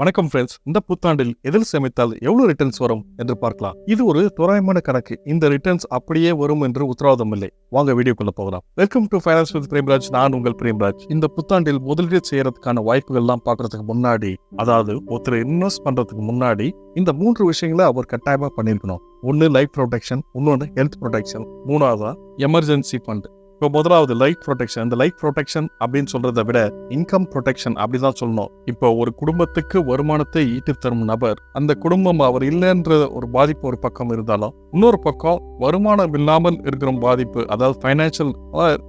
வணக்கம் ஃப்ரெண்ட்ஸ். இந்த புத்தாண்டில் எதில் சேமித்தால் எவ்வளவு ரிட்டர்ன்ஸ் வரும் என்று பார்க்கலாம். இது ஒரு தோராயமான கணக்கு. இந்த ரிட்டர்ன்ஸ் அப்படியே வரும் என்று உத்தரவாதம் இல்லை. வாங்க வீடியோக்குள்ள போகலாம். Welcome to finance with Premraj. நான் உங்கள் பிரேம்ராஜ். இந்த புத்தாண்டில் முதலீடு செய்யறதுக்கான வாய்ப்புகள் எல்லாம் பார்க்கறதுக்கு முன்னாடி, அதாவது ஒருத்தர் இன்வெஸ்ட் பண்றதுக்கு முன்னாடி இந்த 3 விஷயங்களை அவர் கட்டாயமா பண்ணிருக்கணும். ஒன்னு லைஃப் ப்ரொடெக்ஷன், இன்னொன்னு ஹெல்த் ப்ரொடெக்ஷன், மூணாவதா எமர்ஜென்சி ஃபண்ட். இப்போ முதலாவது லைஃப் ப்ரொடெக்ஷன். இந்த லைஃப் ப்ரொடெக்ஷன் அப்படின்னு சொல்றதை விட இன்கம் ப்ரொடெக்ஷன் அப்படிதான் சொல்லணும். இப்போ ஒரு குடும்பத்துக்கு வருமானத்தை ஈட்டு தரும் நபர், அந்த குடும்பம் அவர் இல்லைன்ற ஒரு பாதிப்பு ஒரு பக்கம் இருந்தாலும், இன்னொரு பக்கம் வருமானம் இல்லாமல் இருக்கிற பாதிப்பு, அதாவது பைனான்சியல்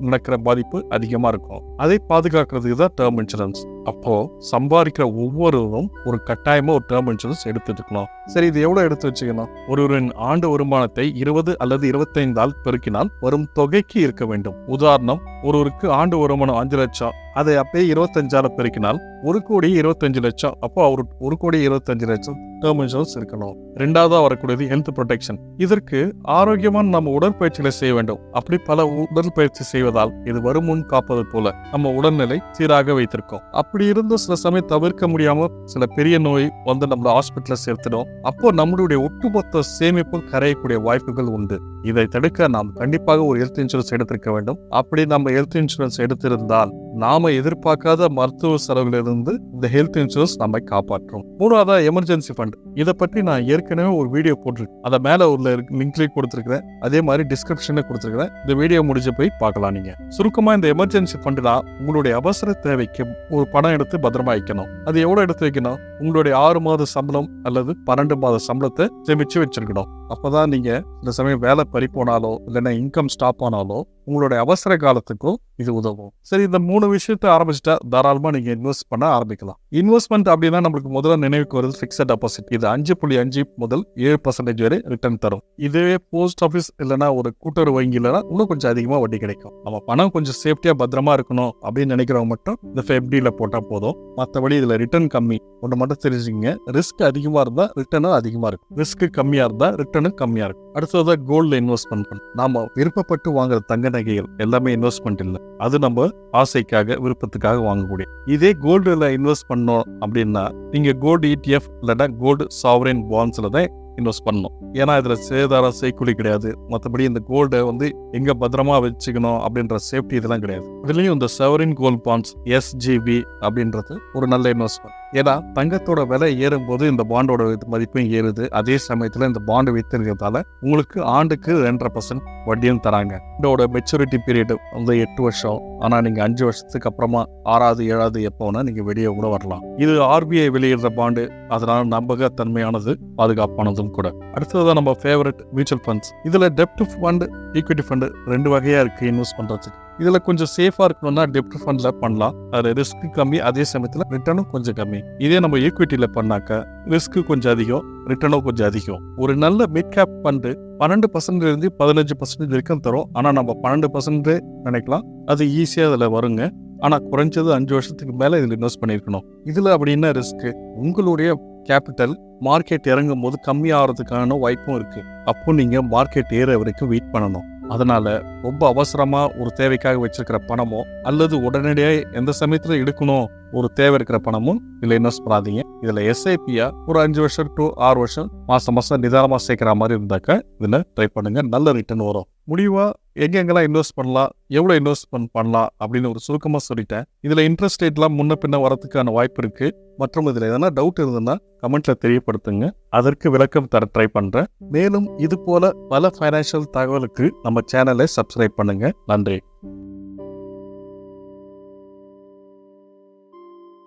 நடக்கிற பாதிப்பு அதிகமா இருக்கும். அதை பாதுகாக்கிறதுக்கு தான் டேர்ம் இன்சூரன்ஸ். அப்போ சம்பாதிக்கிற ஒவ்வொருவரும் ஒரு கட்டாயமா ஒரு டேர்ம் இன்சூரன்ஸ் எடுத்துக்கணும். சரி, இது எவ்வளவு எடுத்து வச்சுக்கணும்? ஒருவரின் ஆண்டு வருமானத்தை 20 அல்லது 25 பெருக்கினால் வரும் தொகைக்கு இருக்க வேண்டும். உதாரணம், ஒருவருக்கு ஆண்டு வருமானம் 5 லட்சம், அதை அப்படியே 25 பெருக்கினால் 1,25,00,000. அப்போ அவர் 1,25,00,000 டேர்ம் இன்சூரன்ஸ் இருக்கணும். ரெண்டாவதா வரக்கூடியது ஹெல்த் ப்ரொடெக்ஷன். இதற்கு ஆரோக்கியமான நம்ம உடற்பயிற்சிகளை செய்ய வேண்டும். அப்படி பல உடற்பயிற்சி செய்வதால் இது வரும் முன் காப்பது போல நம்ம உடல்நிலை சீராக வைத்திருக்கோம். அப்படி இருந்தும் சில சமயம் தவிர்க்க முடியாம சில பெரிய நோய் வந்து நம்மள ஹாஸ்பிட்டல்ல சேர்த்துடும். அப்போ நம்மளுடைய ஒட்டுமொத்த சேமிப்பும் கரையக்கூடிய வாய்ப்புகள் உண்டு. இதை தடுக்க நாம் கண்டிப்பாக ஒரு ஹெல்த் இன்சூரன்ஸ் எடுத்திருக்க வேண்டும். அப்படி நம்ம ஹெல்த் இன்சூரன்ஸ் எடுத்திருந்தால் நாம எதிர்பார்க்காத மருத்துவ செலவிலிருந்து இந்த ஹெல்த் இன்சூரன்ஸ் நம்மை காப்பாற்றும். மூணாவதா எமர்ஜென்சி ஃபண்ட். இதை பற்றி நான் ஏற்கனவே ஒரு வீடியோ போட்டிருக்கேன். அதை மேல உள்ள லிங்க்லயும் கொடுத்திருக்கிறேன், அதே மாதிரி டிஸ்கிரிப்ஷன்ல கொடுத்திருக்கிறேன். இந்த வீடியோ முடிஞ்ச போய் பார்க்கலாம். நீங்க சுருக்கமா இந்த எமர்ஜென்சி ஃபண்ட்னா உங்களுடைய அவசர தேவைக்கு ஒரு பணம் எடுத்து பத்திரமா வைக்கணும். அது எவ்வளவு எடுத்து வைக்கணும்? உங்களுடைய 6 மாத சம்பளம் அல்லது 12 மாத சம்பளத்தை சேமிச்சு வச்சிருக்கணும். அப்பதான் நீங்க இந்த சமயம் வேலை பறி போனாலோ இல்லைன்னா இன்கம் ஸ்டாப் ஆனாலோ உங்களுடைய அவசர காலத்துக்கும் இது உதவும். சரி, இந்த 3 விஷயத்தை ஆரம்பிச்சுட்டா தாராளமா நீங்க இன்வெஸ்ட் பண்ண ஆரம்பிக்கலாம். இன்வெஸ்ட்மெண்ட் அப்படின்னா நம்மளுக்கு முதல்ல நினைவுக்கு வருது பிக்ஸட் டெபாசிட். இது 5.5 முதல் 7% வரை ரிட்டர்ன் தரும். இதுவே போஸ்ட் ஆஃபீஸ் இல்லைன்னா ஒரு கூட்டுறவு வங்கி இல்லைன்னா இன்னும் கொஞ்சம் அதிகமா வட்டி கிடைக்கும். நம்ம பணம் கொஞ்சம் சேஃப்டியா பத்திரமா இருக்கணும் அப்படின்னு நினைக்கிறவங்க மட்டும் இந்த FD போட்டா போதும். மற்றபடி இதுல ரிட்டர்ன் கம்மி. ஒன்று மட்டும் தெரிஞ்சுங்க, ரிஸ்க் அதிகமா இருந்தா ரிட்டர்னும் அதிகமா இருக்கும், ரிஸ்க் கம்மியா இருந்தா ரிட்டர்னும் கம்மியா இருக்கும். அடுத்ததான் கோல்ட்ல இன்வெஸ்ட்மெண்ட் பண்ணணும். நாம விருப்பப்பட்டு வாங்குற தங்க நகைகள் எல்லாமே இன்வெஸ்ட்மெண்ட் இல்லை. அது நம்ம ஆசைக்காக விருப்பத்துக்காக வாங்கக்கூடிய. இதே கோல்டுல இன்வெஸ்ட் பண்ணோம் அப்படின்னா நீங்க கோல்டு ETF இல்லைன்னா கோல்டு சாவரின் பாண்ட்ஸ்ல தான் இன்வெஸ்ட் பண்ணணும். ஏன்னா இதுல சேதாரம் செய்கூலி கிடையாது. மற்றபடி இந்த கோல்டை வந்து எங்க பத்திரமா வச்சுக்கணும் அப்படின்ற சேஃப்டி இதெல்லாம் கிடையாது. இதுலயும் இந்த சாவரின் கோல்ட் பாண்ட்ஸ் SGB அப்படின்றது ஒரு நல்ல இன்வெஸ்ட்மெண்ட். ஏன்னா தங்கத்தோட விலை ஏறும் போது இந்த பாண்டோட மதிப்பும் ஏறுது. அதே சமயத்துல இந்த பாண்டு வித்துறதால உங்களுக்கு ஆண்டுக்கு 2.5% வட்டியும் தராங்க. இதோட மெச்சூரிட்டி பீரியட் வந்து 8 வருஷம். ஆனா நீங்க 5 வருஷத்துக்கு அப்புறமா 6வது 7வது எப்போனா நீங்க வெளியே கூட வரலாம். இது RBI வெளியிடுற பாண்டு, அதனால நம்பகத்தன்மையானது, பாதுகாப்பானதும் கூட. அடுத்ததான் நம்ம ஃபேவரட் மியூச்சுவல் ஃபண்ட்ஸ். இதுல டெப்ட் ஃபண்ட், ஈக்விட்டி ஃபண்ட் 2 வகையா இருக்கு இன்வெஸ்ட் பண்றதுக்கு. இதுல கொஞ்சம் சேஃபா இருக்கணும்னா டெப்ட் ஃபண்ட்ல பண்ணலாம். அது ரிஸ்க் கம்மி, அதே சமயத்துல ரிட்டர்னும் கொஞ்சம் கம்மி. இதே நம்ம ஈக்விட்டியில பண்ணாக்க ரிஸ்க் கொஞ்சம் அதிகம், ரிட்டர்னும் கொஞ்சம் அதிகம். ஒரு நல்ல மிட் கேப் ஃபண்ட் 12% இருந்து 15% வரைக்கும் தரும். ஆனா நம்ம 12% நினைக்கலாம், அது ஈஸியா அதுல வருங்க. ஆனா குறைஞ்சது 5 வருஷத்துக்கு மேல இதுல இன்வெஸ்ட் பண்ணிருக்கணும். இதுல அப்படின்னா ரிஸ்க், உங்களுடைய கேபிட்டல் மார்க்கெட் இறங்கும் போது கம்மி ஆகிறதுக்கான வாய்ப்பும் இருக்கு. அப்போ நீங்க மார்க்கெட் ஏற வரைக்கும் வெயிட் பண்ணணும். அதனால ரொம்ப அவசரமா ஒரு தேவைக்காக வச்சிருக்கிற பணமோ அல்லது உடனடியாக எந்த சமயத்துல எடுக்கணும் ஒரு தேவை இருக்கிற பணமும் இதுல இன்வெஸ்ட் பண்ணாதீங்க. இதுல SIP-யா ஒரு 5 வருஷம் to 6 வருஷம் மாசம் நிதானமா சேர்க்கிற மாதிரி இருந்தாக்க இதுல ட்ரை பண்ணுங்க. நல்ல ரிட்டர்ன் வரும். முடிவா எங்கெங்கெல்லாம் இன்வெஸ்ட் பண்ணலாம், எவ்வளவு இன்வெஸ்ட்மெண்ட் பண்ணலாம் அப்படின்னு ஒரு சுருக்கமா சொல்லிட்டேன். இதுல இன்ட்ரெஸ்ட் ரேட்லாம் முன்ன பின்ன வரதுக்கான வாய்ப்பு இருக்கு. மற்றும் இதுல எதனா டவுட் இருந்ததுன்னா கமெண்ட்ல தெரியப்படுத்துங்க, அதற்கு விளக்கம் தர ட்ரை பண்றேன். மேலும் இது போல பல ஃபைனான்சியல் தகவலுக்கு நம்ம சேனலை சப்ஸ்கிரைப் பண்ணுங்க. நன்றி.